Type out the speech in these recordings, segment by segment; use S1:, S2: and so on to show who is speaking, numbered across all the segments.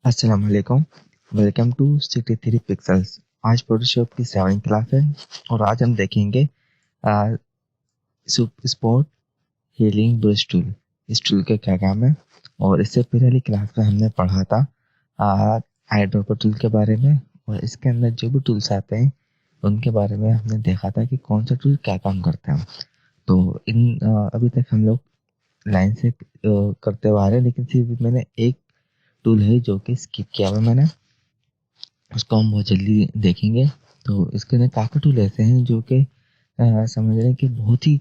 S1: अस्सलाम वालेकुम। Welcome to 63 pixels. आज फोटोशॉप की 7th क्लास है और आज हम देखेंगे स्पॉट हीलिंग ब्रश टूल। इस टूल का क्या काम है। और इससे पहले क्लास में हमने पढ़ा था आई ड्रॉपर टूल के बारे में, और इसके अंदर जो भी टूल्स आते हैं उनके बारे में हमने देखा था कि कौन सा टूल क्या काम करता है। तो अभी तक हम लोग लाइन से करते हुए आ रहे हैं, लेकिन सिर्फ मैंने एक टूल है जो कि स्किप किया हुआ मैंने, उसको हम बहुत जल्दी देखेंगे। तो इसके अंदर काफ़ी टूल ऐसे हैं जो कि समझ रहे हैं कि बहुत ही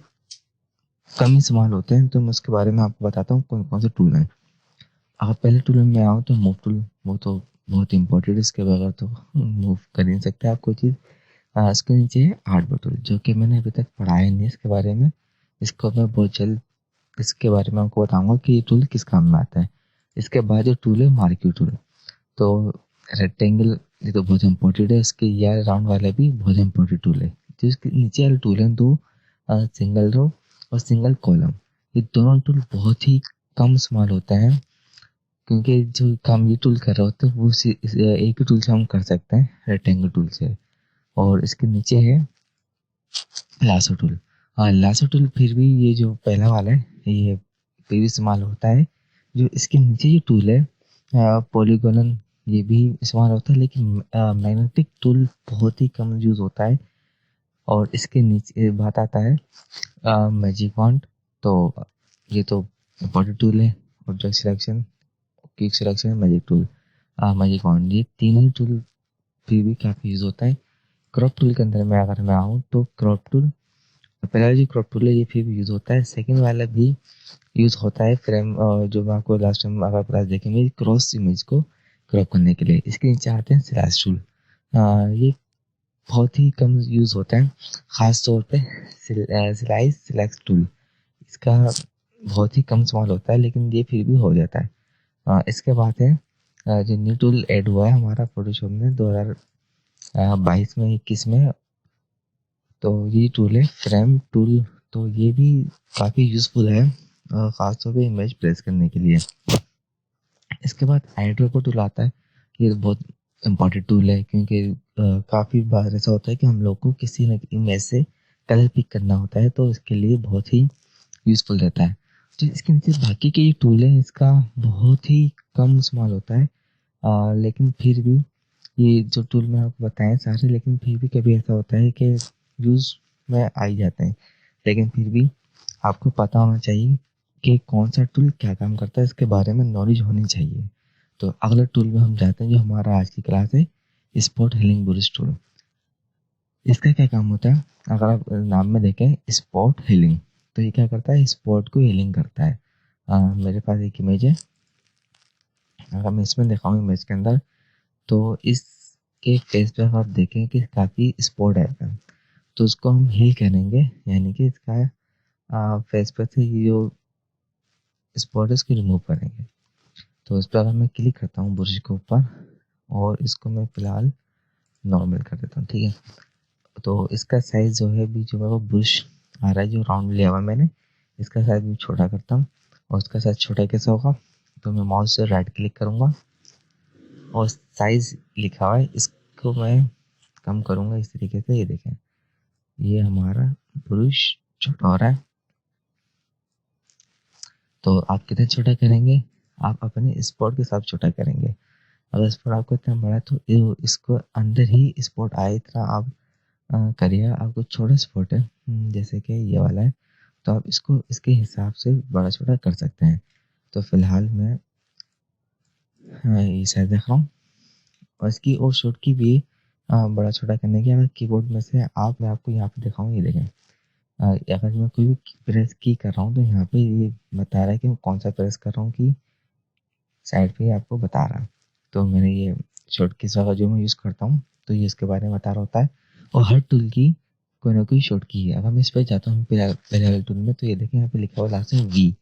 S1: कम इस्तेमाल होते हैं। तो मैं उसके बारे में आपको बताता हूँ कौन कौन से टूल हैं। अगर पहले टूल में आऊँ तो मूव टूल, वो तो बहुत इंपॉर्टेंट है, इसके बगैर तो मूव कर ही नहीं सकते आप कोई चीज़। इसके नीचे है आर्ट टूल, जो कि मैंने अभी तक पढ़ाया नहीं इसके बारे में। इसको मैं बहुत जल्द इसके बारे में आपको बताऊंगा कि ये टूल किस काम में आता है। इसके बाद जो टूल है मार्क्यू टूल। तो रेक्टेंगल, ये तो बहुत इंपॉर्टेंट है। इसके यार राउंड वाला भी बहुत इंपॉर्टेंट टूल है। जो इसके नीचे वाले टूल हैं दो, सिंगल रो और सिंगल कॉलम, ये दोनों टूल बहुत ही कम इस्तेमाल होता है, क्योंकि जो काम ये टूल कर रहा होता है वो एक ही टूल से हम कर सकते हैं, रेक्टेंगल टूल से। और इसके नीचे है लासो टूल। हाँ, लासो टूल फिर भी ये जो पहला वाला है ये फिर भी इस्तेमाल होता है। जो इसके नीचे ये टूल है पॉलीगोनल, ये भी इस्तेमाल होता है, लेकिन मैग्नेटिक टूल बहुत ही कम यूज़ होता है। और इसके नीचे बात आता है मैजिक वॉन्ड। तो ये तो इम्पोर्टेंट टूल है। Object selection, quick selection, magic tool, magic wand, ये तीन ही टूल फिर भी काफ़ी यूज़ होता है। क्रॉप टूल के अंदर मैं अगर मैं आऊँ तो क्रॉप टूल, पहला जो क्रॉप टूल है ये फिर भी यूज़ होता है। सेकंड वाला भी यूज़ होता है फ्रेम, जो मैं आपको लास्ट टाइम अगर क्लास देखेंगे क्रॉस इमेज को क्रॉप करने के लिए। इसके नीचे आते हैं स्लैश टूल। ये बहुत ही कम यूज़ होता है, ख़ास तौर पे स्लाइस सिलेक्ट टूल। इसका बहुत ही कम इस्तेमाल होता है, लेकिन ये फिर भी हो जाता है। इसके बाद है जो न्यू टूल ऐड हुआ है हमारा फोटोशॉप में 2022 में 21 में, तो ये टूल है फ्रेम टूल। तो ये भी काफ़ी यूज़फुल है, ख़ासतौर पे इमेज प्लेस करने के लिए। इसके बाद आईड्रॉपर टूल आता है। ये बहुत इम्पॉर्टेंट टूल है, क्योंकि काफ़ी बार ऐसा होता है कि हम लोग को किसी न इमेज से कलर पिक करना होता है, तो इसके लिए बहुत ही यूज़फुल रहता है। तो इसके नीचे बाकी के ये टूल हैं, इसका बहुत ही कम इस्तेमाल होता है। लेकिन फिर भी ये जो टूल मैं आपको बताएं सारे, लेकिन फिर भी कभी ऐसा होता है कि यूज़ में आ ही जाते हैं। लेकिन फिर भी आपको पता होना चाहिए कि कौन सा टूल क्या काम करता है, इसके बारे में नॉलेज होनी चाहिए। तो अगले टूल में हम जाते हैं, जो हमारा आज की क्लास है स्पॉट हीलिंग ब्रश टूल। इसका क्या काम होता है, अगर आप नाम में देखें स्पॉट हीलिंग, तो ये क्या करता है, स्पॉट को हीलिंग करता है। मेरे पास एक इमेज है, अगर मैं इसमें दिखाऊँ इमेज के अंदर, तो इसके फेस पे आप देखें कि काफ़ी स्पॉट है, तो उसको हम हील करेंगे, यानी कि इसका फेस पे से ये जो स्पॉट है इसको रिमूव करेंगे। तो इस पर अगर मैं क्लिक करता हूँ ब्रश के ऊपर, और इसको मैं फ़िलहाल नॉर्मल कर देता हूँ, ठीक है। तो इसका साइज़ जो है भी, जो मेरे को ब्रश आ रहा है जो राउंड लिया हुआ है मैंने, इसका साइज़ भी छोटा करता हूँ। और इसका साइज़ छोटा कैसे होगा, तो मैं माउस से राइट क्लिक करूँगा और साइज़ लिखा हुआ है इसको मैं कम करूँगा इस तरीके से। ये देखें, ये हमारा ब्रश छोटा हो रहा है। तो आप कितना छोटा करेंगे, आप अपने स्पॉट के साथ छोटा करेंगे। अगर स्पॉट आपको इतना बड़ा है तो इसको अंदर ही स्पॉट आए इतना आप करिएगा। आपको छोटा स्पॉट है, जैसे कि ये वाला है, तो आप इसको इसके हिसाब से बड़ा छोटा कर सकते हैं। तो फिलहाल मैं ये साइज देख रहा हूँ, और इसकी और शॉर्ट की भी बड़ा छोटा करने की, अगर कीबोर्ड में से आप, मैं आपको यहाँ पे दिखाऊँ, ये देखें। अगर मैं कोई भी प्रेस की कर रहा हूँ तो यहाँ पे ये बता रहा है कि मैं कौन सा प्रेस कर रहा हूँ, कि साइड पे आपको बता रहा है। तो मैंने ये शॉर्ट कीज वगैरह जो मैं यूज़ करता हूँ, तो ये इसके बारे में बता रहा होता है। और हर टूल की कोई ना कोई शॉर्ट की है। अगर मैं इस पर जाता हूँ पहले वाले टूल में, तो ये देखें यहाँ पे लिखा हुआ लास्ट में वी।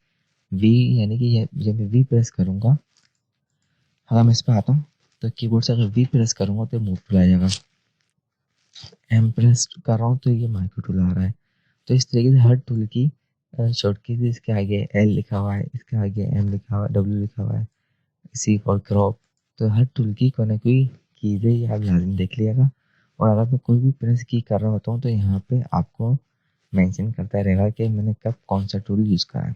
S1: वी यानी कि ये जब मैं वी प्रेस करूँगा, अगर मैं इस पर आता हूँ तो कीबोर्ड से अगर वी प्रेस करूँगा तो मूव टूल आ जाएगा। एम प्रेस कर रहा हूँ तो ये माइक्रो टूल आ रहा है। तो इस तरीके से हर टूल की शॉर्ट की, इसके आगे एल लिखा हुआ है, इसके आगे एम लिखा हुआ है, डब्ल्यू लिखा हुआ है, सी फॉर क्रॉप, तो हर टूल की कोई ना कोई कीज़ें आप लाज़िम देख लिएगा। और अगर मैं कोई भी प्रेस की कर रहा होता हूँ तो यहाँ पे आपको मेंशन करता रहेगा कि मैंने कब कौन सा टूल यूज़ करा है।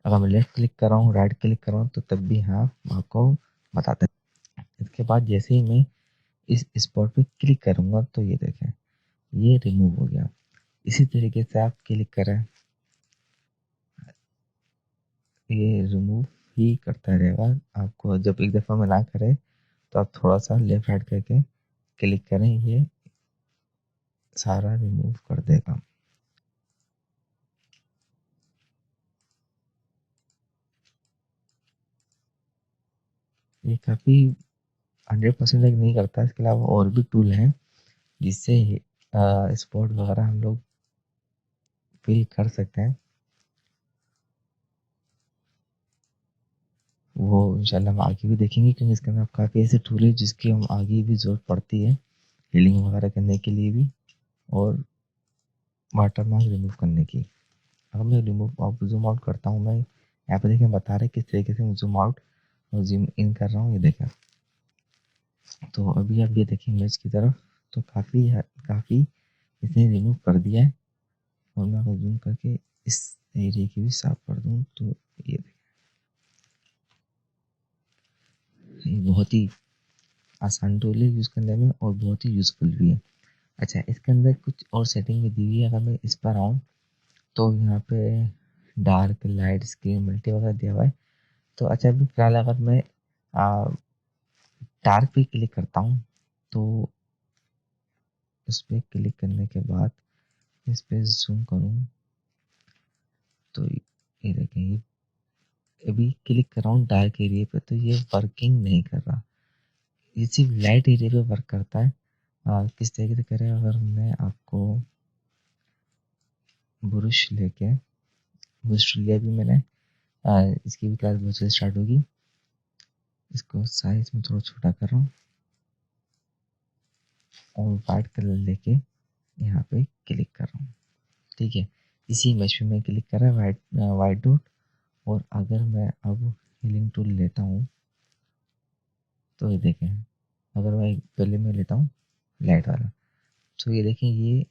S1: अगर मैं लेफ्ट क्लिक कर रहा हूँ, राइट क्लिक कर रहा हूँ तो तब भी हाँ आपको बताता है। इसके बाद जैसे ही मैं इस स्पॉट पे क्लिक करूँगा तो ये देखें, ये रिमूव हो गया। इसी तरीके से आप क्लिक करें, ये रिमूव ही करता रहेगा। आपको जब एक दफ़ा में ना करे तो आप थोड़ा सा लेफ्ट राइट करके क्लिक करें, ये सारा रिमूव कर देगा। ये काफ़ी 100% नहीं करता। इसके अलावा और भी टूल हैं जिससे स्पॉट वगैरह हम लोग फिल कर सकते हैं। वो इंशाल्लाह हम आगे भी देखेंगे क्योंकि इसके अंदर काफ़ी ऐसे टूल है जिसकी हम आगे भी ज़रूरत पड़ती है हीलिंग वगैरह करने के लिए भी, और वाटर मार्क रिमूव करने की। अगर मैं रिमूव आप जूम आउट करता हूँ, मैं यहाँ पे देखें बता रहे किस तरीके से मैं जूम आउट और जूम इन कर रहा हूँ, ये देखें। तो अभी आप ये देखें इमेज की तरफ, तो काफ़ी इसने रिमूव कर दिया है। और मैं अगर जूम करके इस एरिया की भी साफ कर दूँ तो ये देखें, ये बहुत ही आसान टूल है यूज़ करने में और बहुत ही यूज़फुल भी है। अच्छा, इसके अंदर कुछ और सेटिंग भी दी हुई है। अगर मैं इस पर आऊँ तो यहाँ पे डार्क लाइट स्क्रीन मल्टी वगैरह दिया हुआ है। तो अच्छा, अभी फिलहाल अगर मैं डार्क पे क्लिक करता हूँ तो उस पर क्लिक करने के बाद इस पे जूम करूँ तो ये देखें, ये अभी क्लिक कर रहा हूँ डार्क एरिया पे तो ये वर्किंग नहीं कर रहा। ये सिर्फ लाइट एरिया पे वर्क करता है। किस तरीके से करें, अगर मैं आपको ब्रश लेके ब्रश लिया भी मैंने, इसकी भी क्लास बहुत से स्टार्ट होगी। इसको साइज में थोड़ा छोटा कर रहा हूँ और वाइट कलर लेके यहाँ पे क्लिक कर रहा हूँ। ठीक है, इसी इमेज पे मैं क्लिक कर रहा है वाइट डॉट। और अगर मैं अब हीलिंग टूल लेता हूँ तो ये देखें, अगर मैं पहले मैं लेता हूँ लाइट वाला तो ये देखें, ये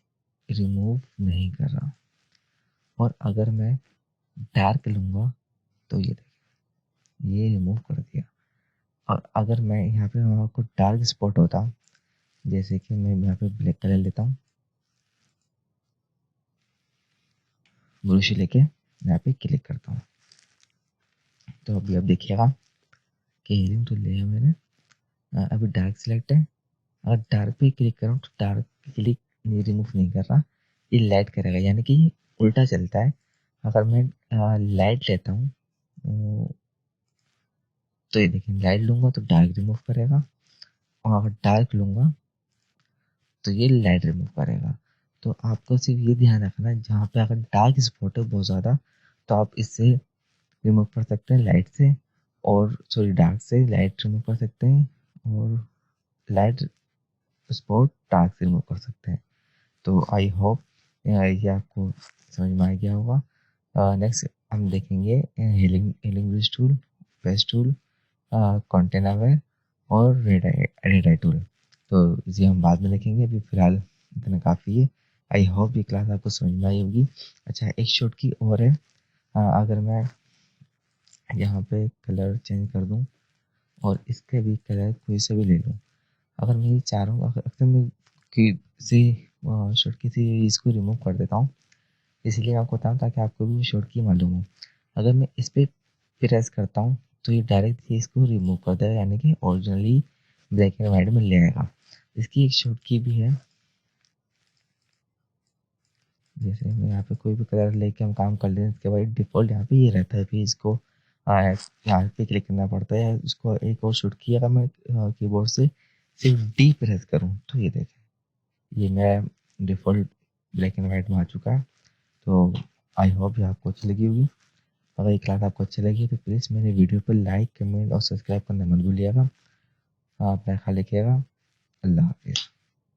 S1: रिमूव नहीं कर रहा। और अगर मैं डार्क लूँगा तो ये देखें, ये रिमूव कर दिया। और अगर मैं यहाँ पे वहाँ को डार्क स्पॉट होता, जैसे कि मैं यहाँ पे ब्लैक कलर लेता हूँ, ब्रश लेके यहाँ पे क्लिक करता हूँ तो अभी आप देखिएगा कि हीलिंग टूल लिया मैंने। अभी डार्क सिलेक्ट है। अगर डार्क पे क्लिक करूँ तो डार्क क्लिक नहीं, रिमूव नहीं कर रहा, ये लाइट करेगा, यानी कि ये उल्टा चलता है। अगर मैं लाइट लेता हूँ तो ये देखिए, लाइट लूँगा तो डार्क रिमूव करेगा, और अगर डार्क लूँगा तो ये लाइट रिमूव करेगा। तो आपको सिर्फ ये ध्यान रखना है, जहाँ पे अगर डार्क स्पॉट है बहुत ज़्यादा तो आप इससे रिमूव कर सकते हैं लाइट से, और सॉरी डार्क से लाइट रिमूव कर सकते हैं, और लाइट स्पॉट डार्क से रिमूव कर सकते हैं। तो आई होप ये आपको समझ में आ गया होगा। नेक्स्ट हम देखेंगे healing bridge tool, paste tool, contain aware और रेड आई टूल। तो इसे हम बाद में देखेंगे, अभी फिलहाल इतना काफ़ी है। आई होप ये क्लास आपको समझ में आई होगी। अच्छा, एक शॉर्ट की और है। अगर मैं यहाँ पे कलर चेंज कर दूँ और इसके भी कलर कोई से भी ले लूँ, अगर मैं ये चाह रहा हूँ, अक्सर मैं किसी शॉर्ट की से इसको रिमूव कर देता हूँ, इसलिए आपको बताऊँ ताकि आपको भी शॉर्ट की मालूम हो। अगर मैं इस पर प्रेस करता हूँ तो ये डायरेक्ट ही इसको रिमूव कर देगा, यानी कि ओरिजिनली ब्लैक एंड वाइट में ले आएगा। इसकी एक शॉर्ट की भी है। जैसे मैं यहाँ पे कोई भी कलर लेके हम काम कर लें, इसके बाद डिफ़ॉल्ट यहाँ पे ये रहता है, फिर इसको यहाँ पे क्लिक करना पड़ता है। इसको एक और शॉर्ट की, अगर मैं कीबोर्ड से सिर्फ डी प्रेस करूँ तो ये देखें, ये मेरा डिफ़ॉल्ट ब्लैक एंड वाइट में आ चुका है। तो आई होप ये आपको अच्छी लगी होगी। अगर ये क्लास आपको अच्छी लगी तो प्लीज़ मेरे वीडियो पर लाइक, कमेंट और सब्सक्राइब करना मत भूलिएगा। अपना ख्याल रखिएगा। अल्लाह हाफिज़।